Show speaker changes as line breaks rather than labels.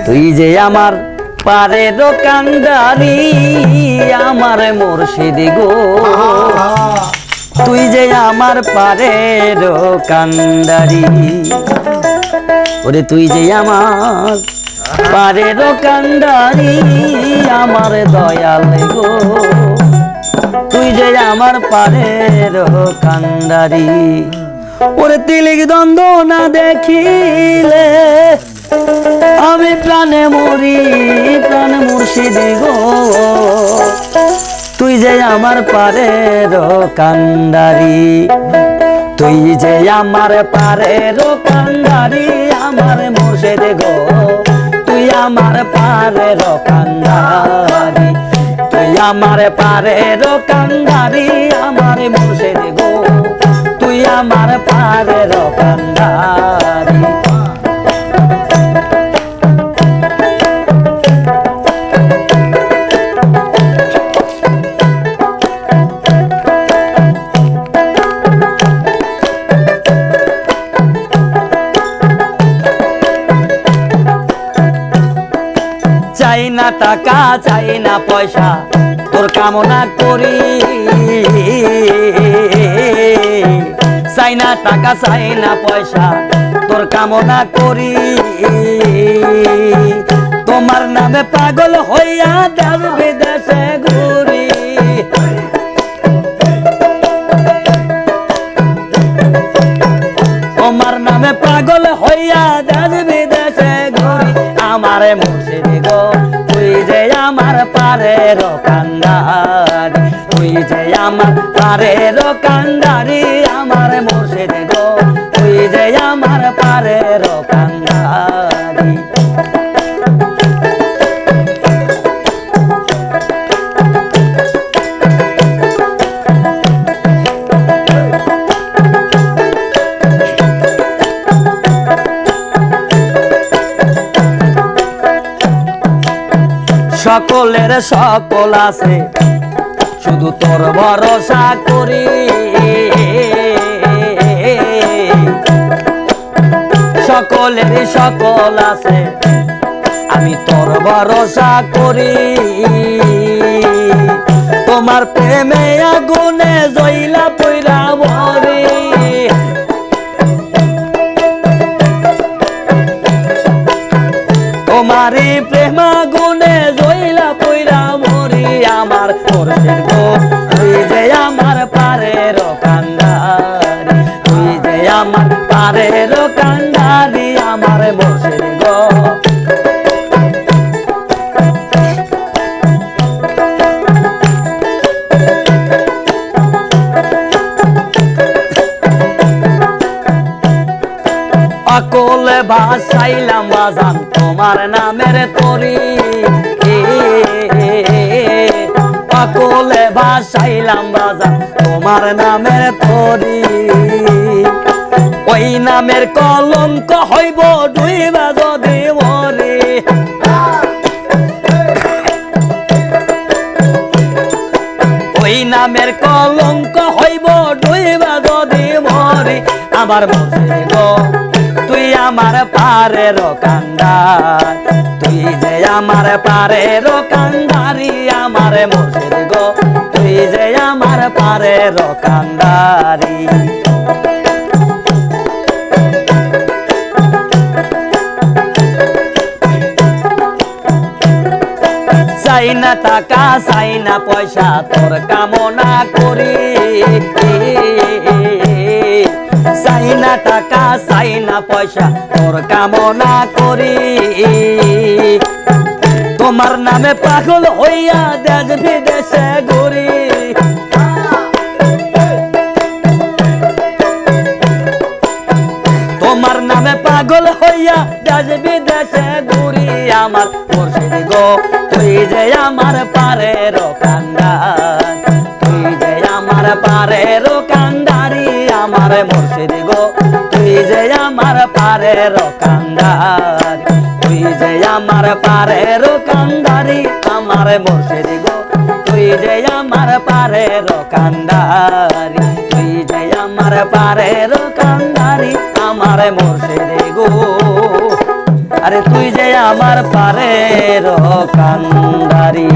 তুই যে আমার পারের কান্ডারি আমার মুর্শিদ গো, তুই যে আমার পারের কান্ডারি, ওরে তুই যে আমার পারের কান্ডারি আমার দয়াল গো, তুই যে আমার পারের কান্ডারি। ওরে তিলিক দ্বন্দ্ব না দেখিলে আমি প্রাণে মরি, প্রাণ মুর্শিদ গো, তুই যে আমার পারের কান্ডারি, তুই যে আমার পারের কান্ডারি আমার মুর্শিদ গো, তুই আমার পারের কান্ডারি, তুই আমার পারের কান্ডারি আমার মুর্শিদ গো, তুই আমার পারের কান্ডারি। চাই না টাকা চাই না পয়সা তোর কামনা করি, চাই না টাকা চাই না পয়সা তোর কামনা করি, তোমার নামে পাগল হইয়া দেশ বিদেশে ঘুরি, তোমার নামে পাগল হইয়া দেশ বিদেশে ঘুরি, আমারে মুর্শিদ গো, তুই যে আমার পারের কান্ডারি, তুই যে আমার পারের কান্ডারি আমার মুর্শিদ গো, তুই যে আমার পারের কান্ডারি। সকলের সকল আছে শুধু তোর ভরসা করি, সকলের সকল আছে আমি তোর ভরসা করি, তোমার প্রেমে আগুনে জইলা পইরা মরি, তোমারই প্রেম আগুনে জইলা পইরা মরি, আমার মুর্শিদ গো, তুই যে আমার পারের কান্ডারি, তুই যে আমার পারের কান্ডারি আমার মুর্শিদ গো। অকলে ভাসাইলাম বাজান তোমার নামের তরি, অকলে ভাসাইলাম বাজান তোমার নামের তরি, ওই নামের কলঙ্ক হইব ডুইবা যদি মরি, ওই নামের কলঙ্ক হইব ডুইবা যদি মরি, আমার মুর্শিদ গো, তুই আমার পারের কান্ডারি, তুই যে আমার পারের কান্ডারি আমার মুর্শিদ গো, তুই যে আমার পারের কান্ডারি। চাই না টাকা চাই না পয়সা তোর কামনা করি, চাই না টাকা চাই না পয়সা তোর কামনা করি, তোমার নামে পাগল হইয়া দেশ বিদেশে ঘুরি, তোমার নামে পাগল হইয়া দেশ বিদেশে ঘুরি, আমার মুর্শিদ গো, তুই যে আমার পারের কান্ডারি, তুই যে আমার পারের কান্ডারি আমার মুর্শিদ গো, তুই যে আমার পারের কান্ডারি, তুই যে আমার পারের কান্ডারি আমার মুর্শিদ গো, তুই যে আমার পারের কান্ডারি। তুই যে আমার পারের কান্দারি আমার মুর্শিদ গো আরে তুই যে আমার পারের কান্দারি